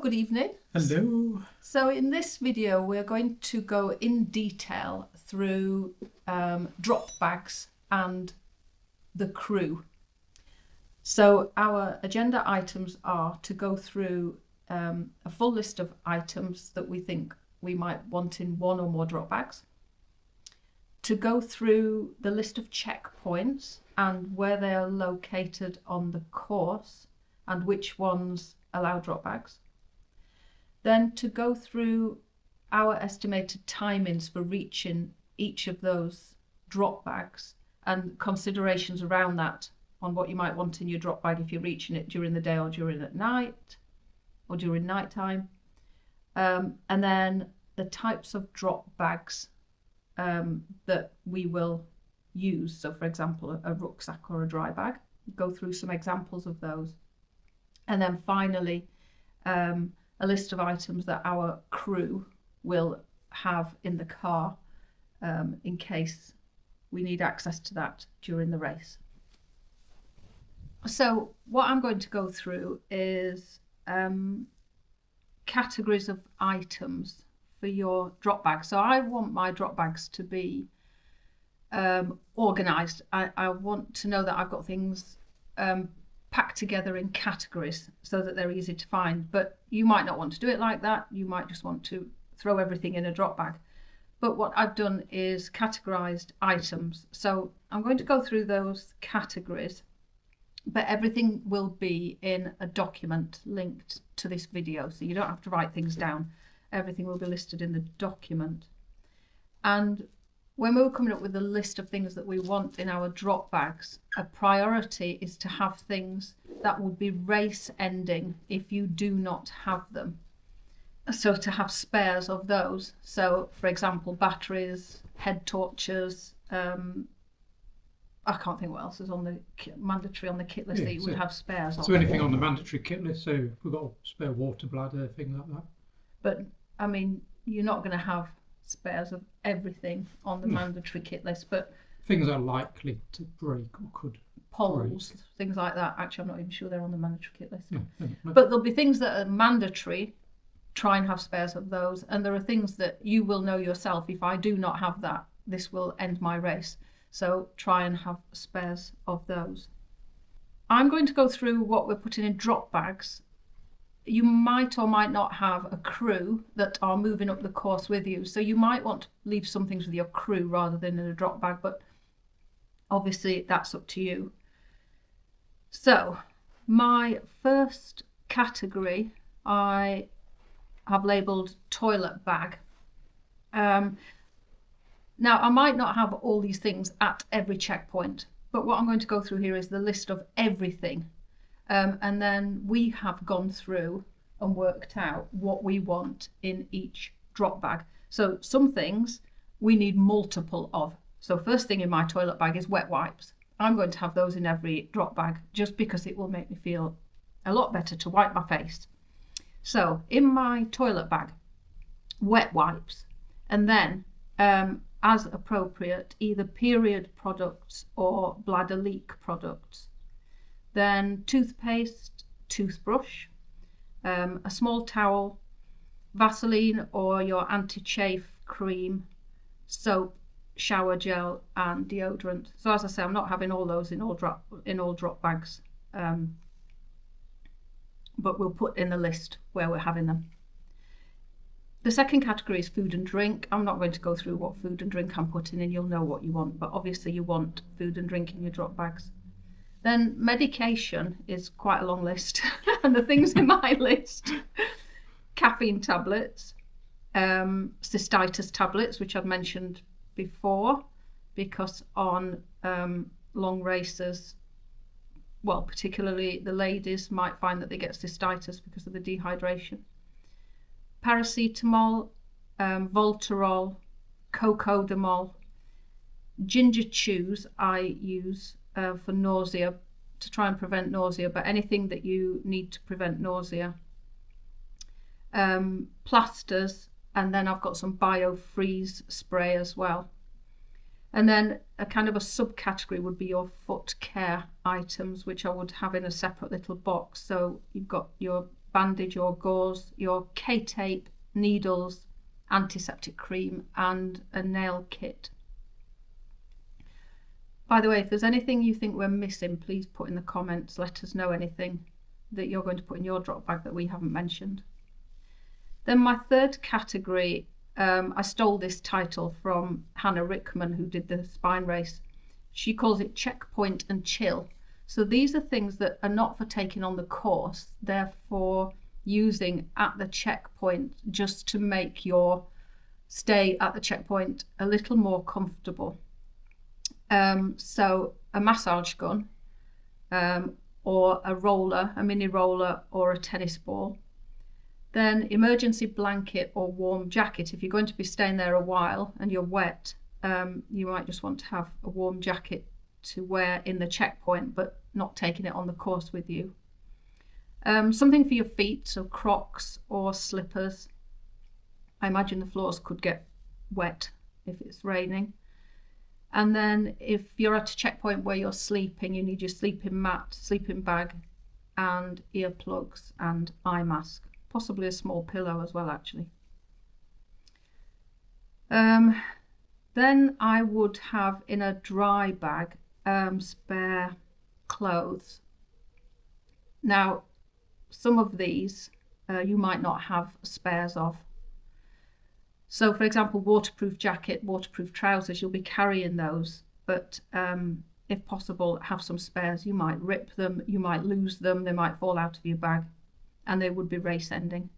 good evening. Hello. So in this video we're going to go in detail through drop bags and the crew. So our agenda items are to go through a full list of items that we think we might want in one or more drop bags, to go through the list of checkpoints and where they are located on the course and which ones allow drop bags. Then to go through our estimated timings for reaching each of those drop bags and considerations around that on what you might want in your drop bag if you're reaching it during the day or during at night or during night time. And then the types of drop bags that we will use. So for example, a rucksack or a dry bag, go through some examples of those. And then finally, a list of items that our crew will have in the car in case we need access to that during the race. So what I'm going to go through is categories of items for your drop bag. So I want my drop bags to be organised. I want to know that I've got things packed together in categories so that they're easy to find. But you might not want to do it like that. You might just want to throw everything in a drop bag. But what I've done is categorised items. So I'm going to go through those categories, but everything will be in a document linked to this video. So you don't have to write things down. Everything will be listed in the document. And when we were coming up with the list of things that we want in our drop bags, a priority is to have things that would be race ending if you do not have them. So to have spares of those. So for example, batteries, head torches, I can't think what else is on the mandatory on the kit list that you would have spares of. So anything on the mandatory kit list, so we've got a spare water bladder, thing like that. But I mean, you're not going to have spares of everything on the mandatory kit list, but things are likely to break or could poles, break. Things like that. Actually, I'm not even sure they're on the mandatory kit list. No. But there'll be things that are mandatory. Try and have spares of those, and there are things that you will know yourself. If I do not have that, this will end my race. So try and have spares of those. I'm going to go through what we're putting in drop bags. You might or might not have a crew that are moving up the course with you. So you might want to leave some things with your crew rather than in a drop bag, but obviously that's up to you. So my first category I have labelled toilet bag. Now I might not have all these things at every checkpoint, but what I'm going to go through here is the list of everything. And then we have gone through and worked out what we want in each drop bag. So some things we need multiple of. So first thing in my toilet bag is wet wipes. I'm going to have those in every drop bag just because it will make me feel a lot better to wipe my face. So in my toilet bag, wet wipes, and then as appropriate, either period products or bladder leak products. Then toothpaste, toothbrush, a small towel, Vaseline or your anti-chafe cream, soap, shower gel and deodorant. So as I say, I'm not having all those in all drop bags, but we'll put in the list where we're having them. The second category is food and drink. I'm not going to go through what food and drink I'm putting in. You'll know what you want, but obviously you want food and drink in your drop bags. Then medication is quite a long list. And the things in my list, caffeine tablets, cystitis tablets, which I've mentioned before, because on long races, well, particularly the ladies might find that they get cystitis because of the dehydration. Paracetamol, Voltarol, Cocodamol, ginger chews I use for nausea, to try and prevent nausea, but anything that you need to prevent nausea. Plasters, and then I've got some biofreeze spray as well. And then a kind of a subcategory would be your foot care items, which I would have in a separate little box. So you've got your bandage or gauze, your K-tape, needles, antiseptic cream, and a nail kit. By the way, if there's anything you think we're missing, please put in the comments. Let us know anything that you're going to put in your drop bag that we haven't mentioned. Then my third category, I stole this title from Hannah Rickman, who did the spine race. She calls it checkpoint and chill. So these are things that are not for taking on the course, they're for using at the checkpoint just to make your stay at the checkpoint a little more comfortable. So a massage gun, or a roller, a mini roller, or a tennis ball. Then emergency blanket or warm jacket. If you're going to be staying there a while and you're wet, you might just want to have a warm jacket to wear in the checkpoint, but not taking it on the course with you. Something for your feet, so Crocs or slippers. I imagine the floors could get wet if it's raining. And then if you're at a checkpoint where you're sleeping, you need your sleeping mat, sleeping bag, and earplugs and eye mask. Possibly a small pillow as well, actually. Then I would have in a dry bag spare clothes. Now, some of these you might not have spares of. So, for example, waterproof jacket, waterproof trousers, you'll be carrying those, but if possible, have some spares. You might rip them, you might lose them, they might fall out of your bag, and they would be race ending.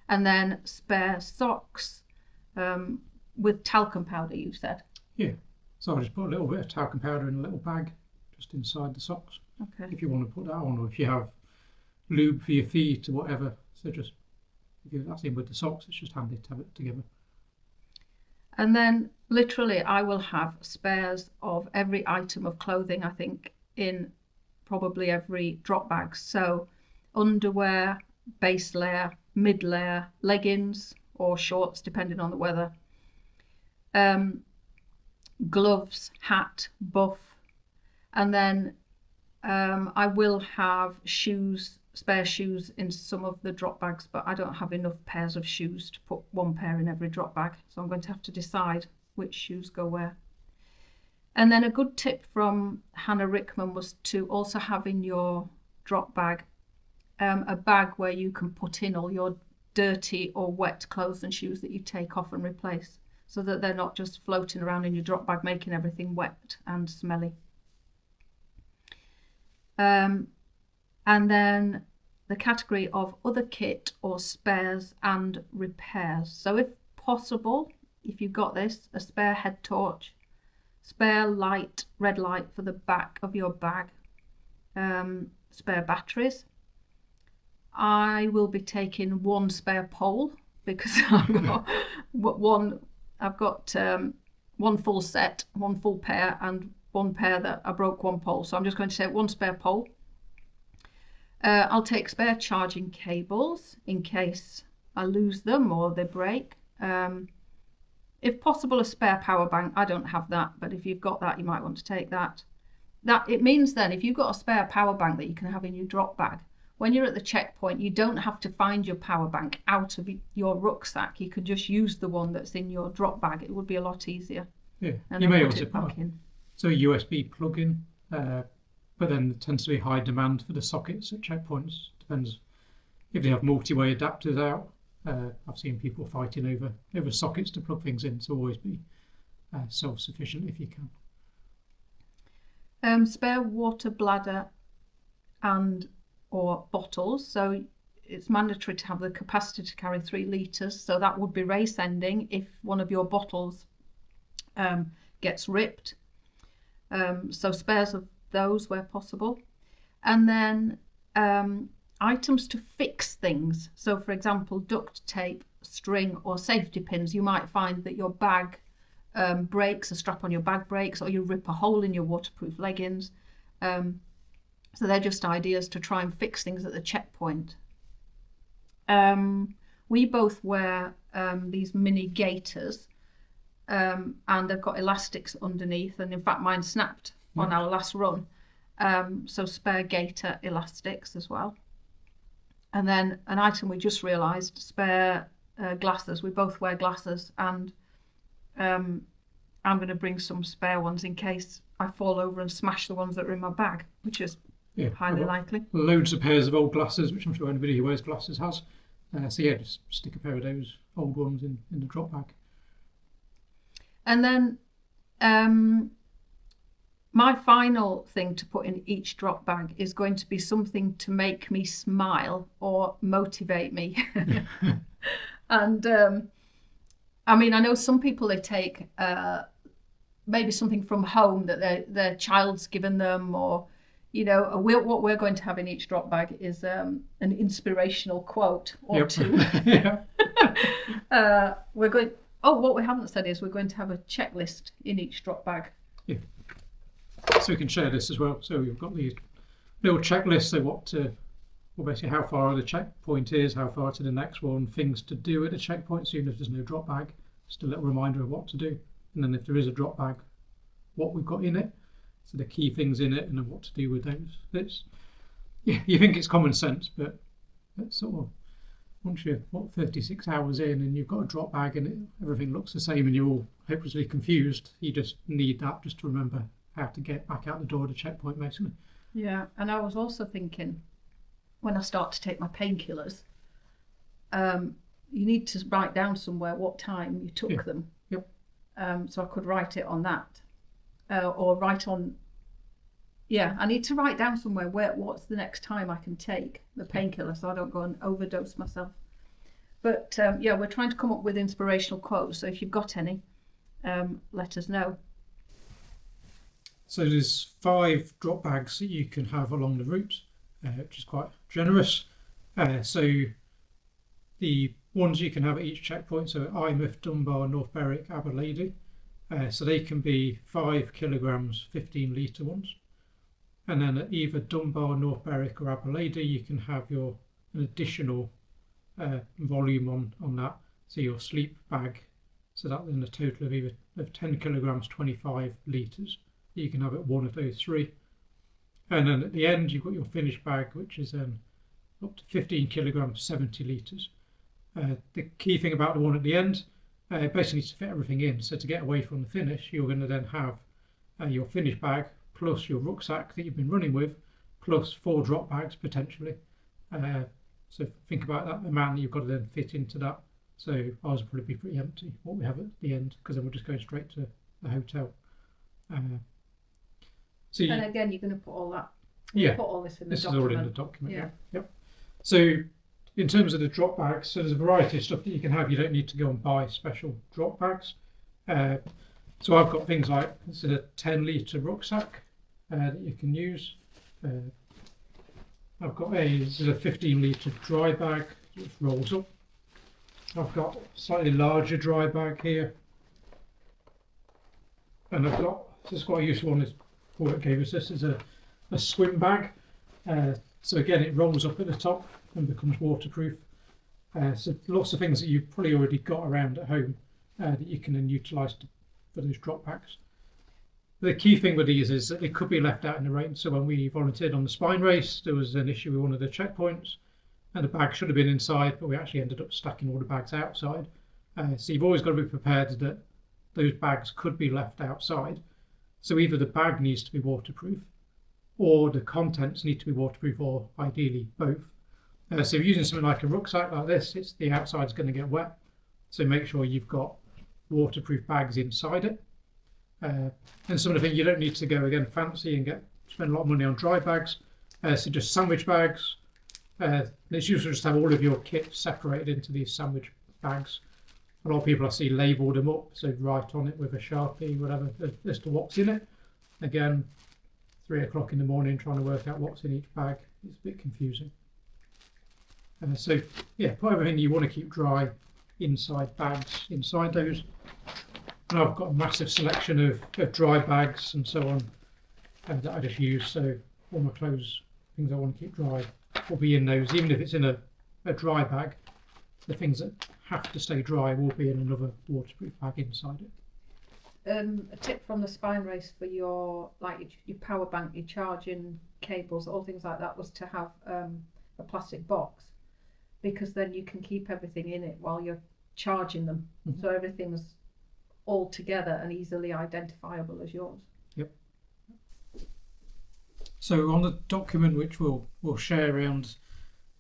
And then spare socks with talcum powder, you said? Yeah, so I just put a little bit of talcum powder in a little bag just inside the socks. Okay. If you want to put that on, or if you have lube for your feet or whatever, so just if that's in with the socks, it's just handy to have it together. And then literally I will have spares of every item of clothing, I think, in probably every drop bag. So underwear, base layer, mid layer, leggings or shorts depending on the weather, gloves, hat, buff, and then I will have shoes, spare shoes in some of the drop bags, but I don't have enough pairs of shoes to put one pair in every drop bag, so I'm going to have to decide which shoes go where. And then a good tip from Hannah Rickman was to also have in your drop bag a bag where you can put in all your dirty or wet clothes and shoes that you take off and replace, so that they're not just floating around in your drop bag making everything wet and smelly. And then the category of other kit or spares and repairs. So if possible, if you've got this, a spare head torch, spare light, red light for the back of your bag, spare batteries. I will be taking one spare pole because I've got one full set, one full pair, and one pair that I broke one pole. So I'm just going to take one spare pole. I'll take spare charging cables in case I lose them or they break. If possible, a spare power bank. I don't have that, but if you've got that, you might want to take that. It means then if you've got a spare power bank that you can have in your drop bag, when you're at the checkpoint, you don't have to find your power bank out of your rucksack. You can just use the one that's in your drop bag. It would be a lot easier. Yeah, and you then may put also it back in. So a USB plug-in, but then there tends to be high demand for the sockets at checkpoints. Depends if they have multi-way adapters out. I've seen people fighting over sockets to plug things in, so always be self-sufficient if you can. Spare water bladder and or bottles. So it's mandatory to have the capacity to carry 3 litres. So that would be race ending if one of your bottles gets ripped. So spares of those where possible. And then items to fix things. So for example, duct tape, string or safety pins. You might find that your bag breaks, a strap on your bag breaks, or you rip a hole in your waterproof leggings. So they're just ideas to try and fix things at the checkpoint. We both wear these mini gaiters, and they've got elastics underneath, and in fact mine snapped on our last run. So spare gaiter elastics as well. And then an item we just realised, spare glasses. We both wear glasses, and I'm going to bring some spare ones in case I fall over and smash the ones that are in my bag, which is highly likely. Loads of pairs of old glasses, which I'm sure anybody who wears glasses has. So yeah, just stick a pair of those old ones in the drop bag. And then my final thing to put in each drop bag is going to be something to make me smile or motivate me. And I mean, I know some people, they take maybe something from home that their child's given them, or what we're going to have in each drop bag is an inspirational quote or two. What we haven't said is we're going to have a checklist in each drop bag. Yeah. So we can share this as well. So we've got the little checklist. So basically how far the checkpoint is, how far to the next one, things to do at the checkpoint. So even if there's no drop bag, just a little reminder of what to do. And then if there is a drop bag, what we've got in it. So the key things in it, and then what to do with those. You think it's common sense, but it's sort of, once you're 36 hours in and you've got a drop bag and everything looks the same and you're all hopelessly confused, you just need that just to remember how to get back out the door of the checkpoint, basically. Yeah, and I was also thinking, when I start to take my painkillers, you need to write down somewhere what time you took them. Yep. So I could write it on that, or write on. Yeah, I need to write down somewhere what's the next time I can take the painkiller, so I don't go and overdose myself. But we're trying to come up with inspirational quotes. So if you've got any, let us know. So there's 5 drop bags that you can have along the route, which is quite generous. So the ones you can have at each checkpoint, so Eyemouth, Dunbar, North Berwick, Aberlady. So they can be 5 kilograms, 15 litre ones. And then at either Dunbar, North Berwick or Aberlady, you can have an additional volume on that. So your sleep bag, so that's in a total of 10 kilograms, 25 litres. You can have at one of those 3. And then at the end, you've got your finish bag, which is up to 15 kilograms, 70 litres. The key thing about the one at the end, basically needs to fit everything in. So to get away from the finish, you're going to then have your finish bag plus your rucksack that you've been running with, plus 4 drop bags potentially. So think about that amount that you've got to then fit into that. So ours will probably be pretty empty, what we have at the end, because then we'll just go straight to the hotel. And again, you're going to put all that. Put all this in the document. This is all in the document. Yeah. Yep. So in terms of the drop bags, so there's a variety of stuff that you can have. You don't need to go and buy special drop bags. So I've got things like, it's a 10 litre rucksack that you can use. I've got this is a 15 litre dry bag, which rolls up. I've got a slightly larger dry bag here. And I've got, this is quite a useful one, what gave us this is a swim bag. So again, it rolls up at the top and becomes waterproof. So lots of things that you've probably already got around at home that you can then utilise for those drop bags. The key thing with these is that they could be left out in the rain. So when we volunteered on the spine race, there was an issue with one of the checkpoints and the bag should have been inside, but we actually ended up stacking all the bags outside. So you've always got to be prepared that those bags could be left outside. So either the bag needs to be waterproof or the contents need to be waterproof, or ideally both. So if you're using something like a rucksack like this, the outside's going to get wet. So make sure you've got waterproof bags inside it. And some of the things you don't need to go again fancy and spend a lot of money on dry bags. So just sandwich bags. It's useful just to have all of your kit separated into these sandwich bags. A lot of people I see label them up, so write on it with a Sharpie, whatever, as to what's in it. Again, 3 o'clock in the morning trying to work out what's in each bag, it's a bit confusing. So yeah, put everything you want to keep dry inside bags, inside those. And I've got a massive selection of dry bags and so on that I just use. So all my clothes, things I want to keep dry, will be in those. Even if it's in a dry bag, the things that have to stay dry will be in another waterproof bag inside it. A tip from the spine race for your power bank, your charging cables, all things like that, was to have a plastic box because then you can keep everything in it while you're charging them. Mhm. So everything's all together and easily identifiable as yours. So on the document which we'll share around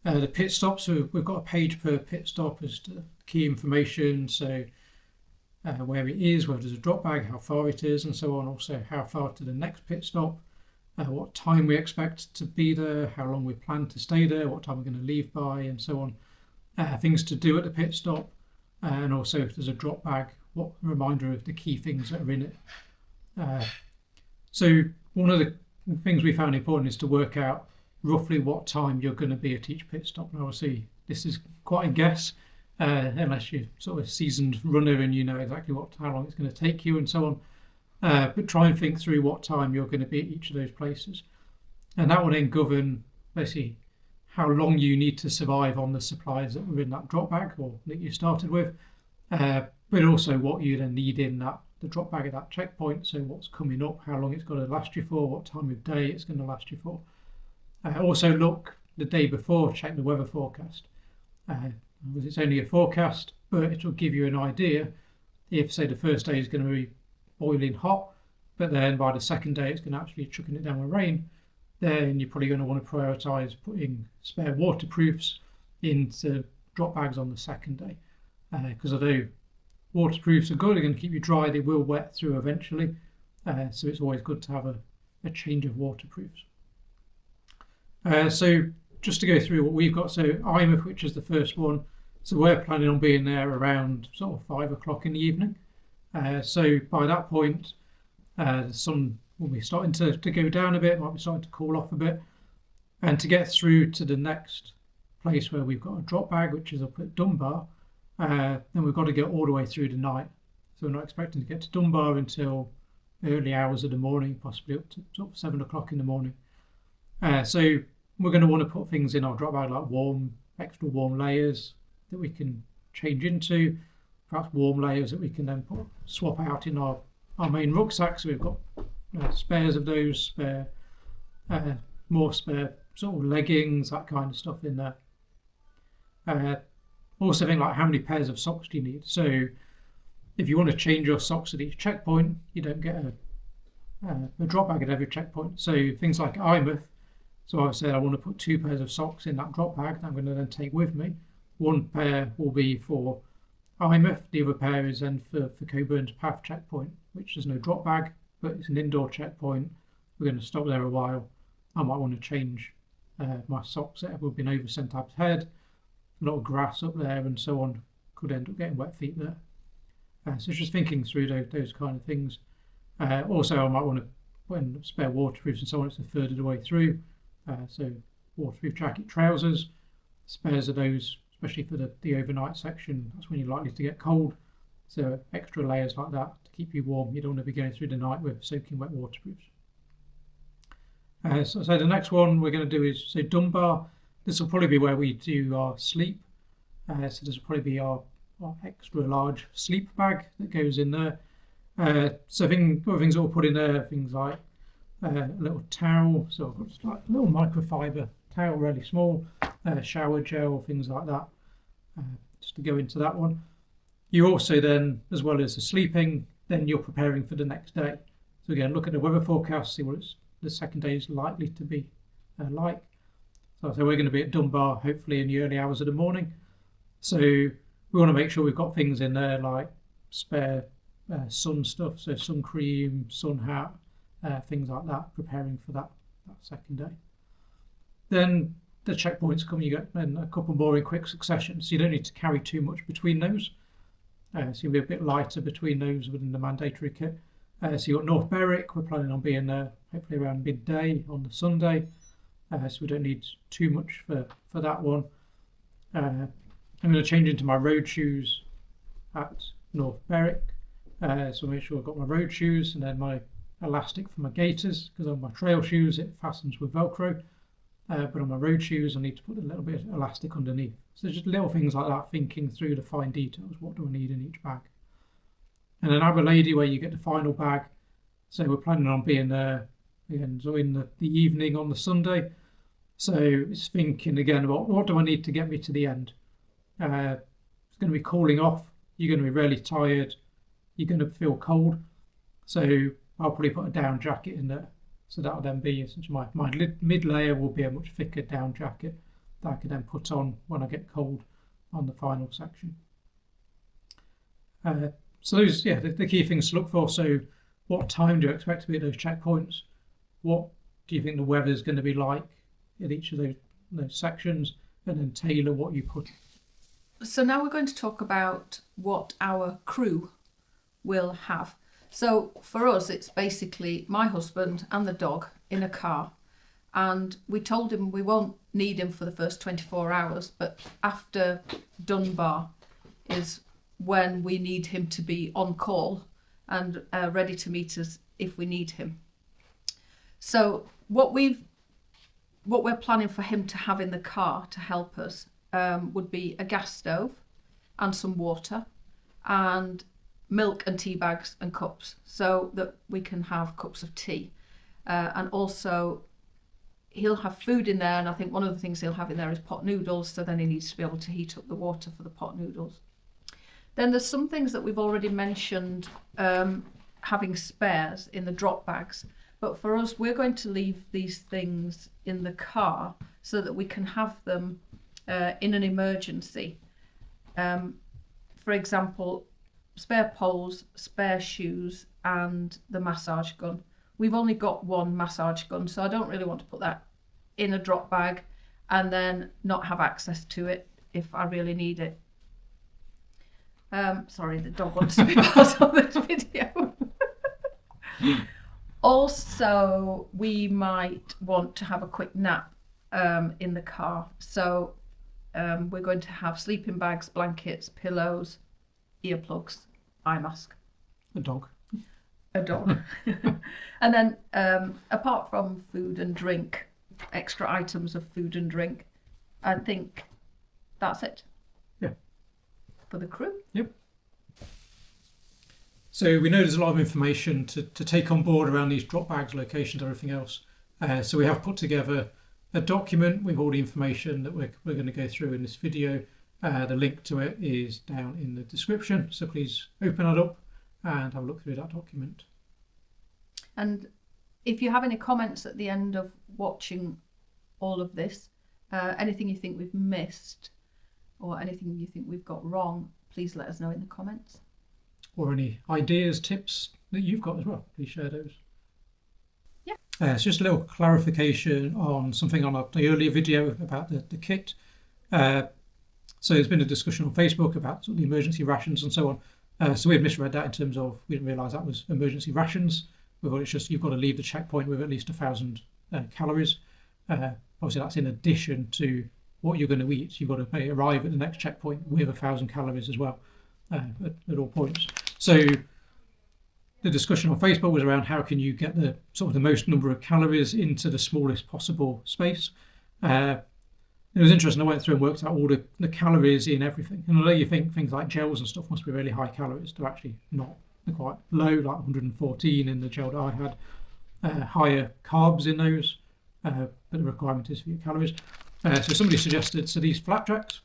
the pit stops, so we've got a page per pit stop as to key information, so where it is, whether there's a drop bag, how far it is, and so on. Also how far to the next pit stop, what time we expect to be there, how long we plan to stay there, what time we're going to leave by, and so on. Things to do at the pit stop, and also if there's a drop bag, what reminder of the key things that are in it. So one of the things we found important is to work out roughly what time you're going to be at each pit stop. And obviously this is quite a guess, unless you're sort of a seasoned runner and you know exactly how long it's going to take you and so on. But try and think through what time you're going to be at each of those places. And that will then govern basically how long you need to survive on the supplies that were in that drop bag or that you started with, but also what you then need in the drop bag at that checkpoint. So what's coming up, how long it's going to last you for, what time of day it's going to last you for. Also look the day before, check the weather forecast. Because it's only a forecast, but it will give you an idea if, say, the first day is going to be boiling hot, but then by the second day it's going to actually chucking it down with rain, then you're probably going to want to prioritise putting spare waterproofs into drop bags on the second day. Because although waterproofs are good, they're going to keep you dry, they will wet through eventually. So it's always good to have a change of waterproofs. So just to go through what we've got, so Eyemouth, which is the first one, so we're planning on being there around sort of 5 o'clock in the evening. So by that point, the sun will be starting to go down a bit, might be starting to cool off a bit. And to get through to the next place where we've got a drop bag, which is up at Dunbar, then we've got to get all the way through the night. So we're not expecting to get to Dunbar until early hours of the morning, possibly up to sort of 7 o'clock in the morning. So we're going to want to put things in our drop bag like extra warm layers that we can change into, perhaps warm layers that we can then swap out in our main rucksack. So we've got spares of those, more spare sort of leggings, that kind of stuff in there. Also think like how many pairs of socks do you need? So if you want to change your socks at each checkpoint, you don't get a drop bag at every checkpoint. So things like Eyemouth, so I've said I want to put 2 pairs of socks in that drop bag that I'm going to then take with me. One pair will be for Eyemouth, the other pair is then for Coburn's Path checkpoint, which is no drop bag, but it's an indoor checkpoint. We're going to stop there a while. I might want to change my socks that have been over St. Head. A lot of grass up there and so on, could end up getting wet feet there. So just thinking through those kind of things. Also, I might want to put in spare waterproofs and so on. It's a third of the way through. So waterproof jacket, trousers, spares of those, especially for the overnight section. That's when you're likely to get cold. So extra layers like that to keep you warm. You don't want to be going through the night with soaking wet waterproofs. So the next one we're going to do is, so Dunbar. This will probably be where we do our sleep. So this will probably be our extra large sleep bag that goes in there. So other things that we'll put in there, things like a little towel, so it's like a little microfiber towel, really small, shower gel, things like that, just to go into that one. You also then, as well as the sleeping, then you're preparing for the next day. So again, look at the weather forecast, see what the second day is likely to be like. So we're going to be at Dunbar, hopefully in the early hours of the morning. So we want to make sure we've got things in there like spare sun stuff, so sun cream, sun hat, things like that, preparing for that second day. Then the checkpoints come, you get then a couple more in quick succession, so you don't need to carry too much between those. So you'll be a bit lighter between those within the mandatory kit. So you've got North Berwick, we're planning on being there hopefully around midday on the Sunday. So we don't need too much for that one. I'm going to change into my road shoes at North Berwick. So make sure I've got my road shoes and then my elastic for my gaiters, because on my trail shoes it fastens with Velcro. But on my road shoes I need to put a little bit of elastic underneath. So just little things like that, thinking through the fine details. What do I need in each bag? And then Aberlady, where you get the final bag. So we're planning on being there again, so in the evening on the Sunday. So it's thinking again about what do I need to get me to the end. It's going to be cooling off. You're going to be really tired. You're going to feel cold. So I'll probably put a down jacket in there. So that'll then be essentially my mid layer will be a much thicker down jacket that I can then put on when I get cold on the final section. So those, the key things to look for. So what time do you expect to be at those checkpoints? What do you think the weather is going to be like in each of those sections? And then tailor what you put. So now we're going to talk about what our crew will have. So for us, it's basically my husband and the dog in a car. And we told him we won't need him for the first 24 hours, but after Dunbar is when we need him to be on call and ready to meet us if we need him. So what we're planning for him to have in the car to help us would be a gas stove and some water and milk and tea bags and cups so that we can have cups of tea. And also he'll have food in there, and I think one of the things he'll have in there is pot noodles, so then he needs to be able to heat up the water for the pot noodles. Then there's some things that we've already mentioned, having spares in the drop bags. But for us, we're going to leave these things in the car so that we can have them in an emergency. For example, spare poles, spare shoes, and the massage gun. We've only got one massage gun, so I don't really want to put that in a drop bag and then not have access to it if I really need it. Sorry, the dog wants to be part of this video. Also, we might want to have a quick nap in the car. So we're going to have sleeping bags, blankets, pillows, earplugs, eye mask. A dog. And then apart from food and drink, extra items of food and drink, I think that's it. Yeah. For the crew. Yep. So we know there's a lot of information to take on board around these drop bags, locations, everything else. So we have put together a document with all the information that we're going to go through in this video. The link to it is down in the description. So please open it up and have a look through that document. And if you have any comments at the end of watching all of this, anything you think we've missed or anything you think we've got wrong, please let us know in the comments. Or any ideas, tips that you've got as well, please share those. Yeah. It's just a little clarification on something on the earlier video about the kit. So there's been a discussion on Facebook about sort of the emergency rations and so on. So we had misread that in terms of we didn't realise that was emergency rations. We thought it's just you've got to leave the checkpoint with at least 1,000 calories. Obviously, that's in addition to what you're going to eat. You've got to arrive at the next checkpoint with 1,000 calories as well at all points. So the discussion on Facebook was around how can you get the sort of the most number of calories into the smallest possible space. It was interesting. I went through and worked out all the calories in everything. And although you think things like gels and stuff must be really high calories, they're actually not. They're quite low, like 114 in the gel that I had. Higher carbs in those, but the requirement is fewer calories. So somebody suggested, so these flapjacks,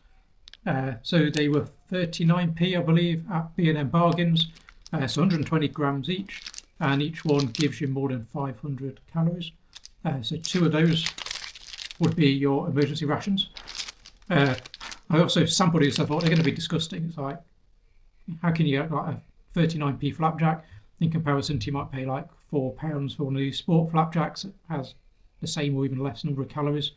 so they were 39p, I believe, at B&M Bargains. So 120 grams each, and each one gives you more than 500 calories. So 2 of those would be your emergency rations. I also sampled these. I thought they're going to be disgusting. It's like, how can you get like a 39p flapjack in comparison to you might pay like £4 for one of these sport flapjacks that has the same or even less number of calories.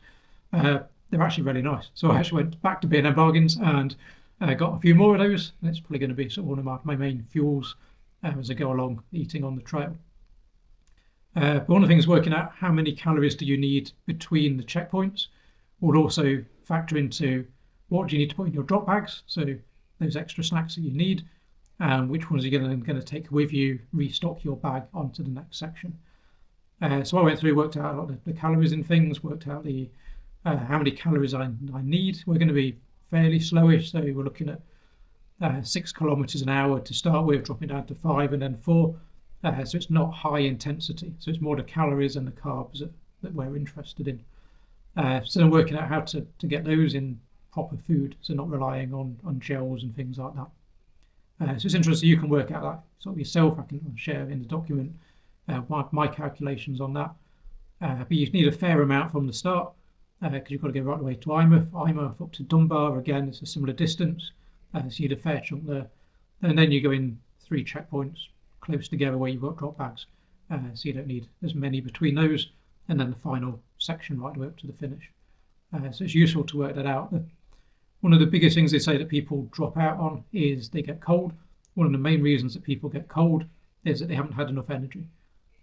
They're actually really nice. So I actually went back to B&M Bargains and got a few more of those. And it's probably going to be sort of one of my main fuels as I go along eating on the trail. But one of the things working out how many calories do you need between the checkpoints will also factor into what do you need to put in your drop bags, so those extra snacks that you need, and which ones are you going to take with you, restock your bag onto the next section. So I went through, worked out a lot of the calories in things, worked out the how many calories I need. We're going to be fairly slowish, so we're looking at 6 kilometers an hour to start with, dropping down to 5 and then 4. So it's not high intensity. So it's more the calories and the carbs that we're interested in. So then working out how to get those in proper food, so not relying on gels and things like that. So it's interesting, you can work out that sort of yourself. I can share in the document my calculations on that. But you need a fair amount from the start because you've got to go right the way to Eyemouth up to Dunbar. Again, it's a similar distance, so you need a fair chunk there. And then you go in 3 checkpoints close together where you've got drop bags, so you don't need as many between those. And then the final section right the way up to the finish. So it's useful to work that out. One of the biggest things they say that people drop out on is they get cold. One of the main reasons that people get cold is that they haven't had enough energy.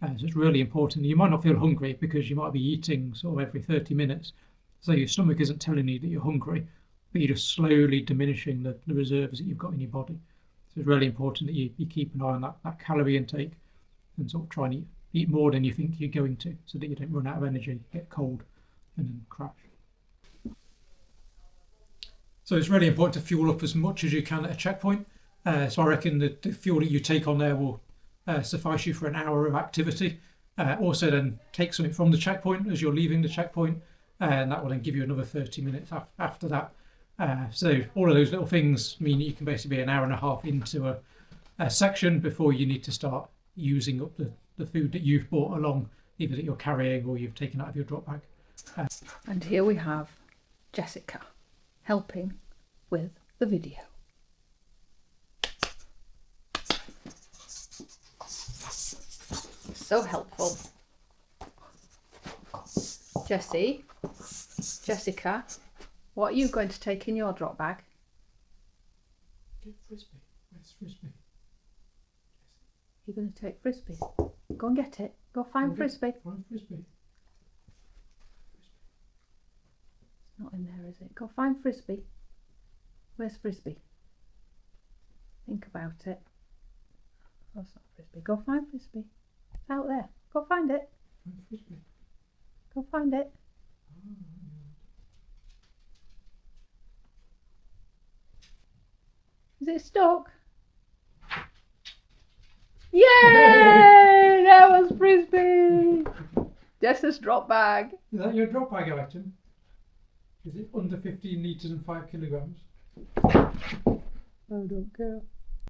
So it's really important. You might not feel hungry because you might be eating sort of every 30 minutes. So your stomach isn't telling you that you're hungry, but you're just slowly diminishing the reserves that you've got in your body. So it's really important that you keep an eye on that calorie intake and sort of try and eat more than you think you're going to, so that you don't run out of energy, get cold, and then crash. So it's really important to fuel up as much as you can at a checkpoint. So I reckon that the fuel that you take on there will suffice you for an hour of activity. Also then take something from the checkpoint as you're leaving the checkpoint, and that will then give you another 30 minutes after that. So all of those little things mean that you can basically be an hour and a half into a section before you need to start using up the food that you've brought along, either that you're carrying or you've taken out of your drop bag. And here we have Jessica helping with the video. So helpful. Jessica, what are you going to take in your drop bag? Get frisbee. Where's frisbee? You're going to take frisbee. Go and get it. Go find frisbee. Find frisbee. It's not in there, is it? Go find frisbee. Where's frisbee? Think about it. Oh, it's not frisbee. Go find frisbee. It's out there. Go find it. Find frisbee. Go find it. Is it stuck? Yay! There was frisbee. Jess's drop bag. Is that your drop bag item? Is it under 15 litres and 5 kilograms? Oh, don't care.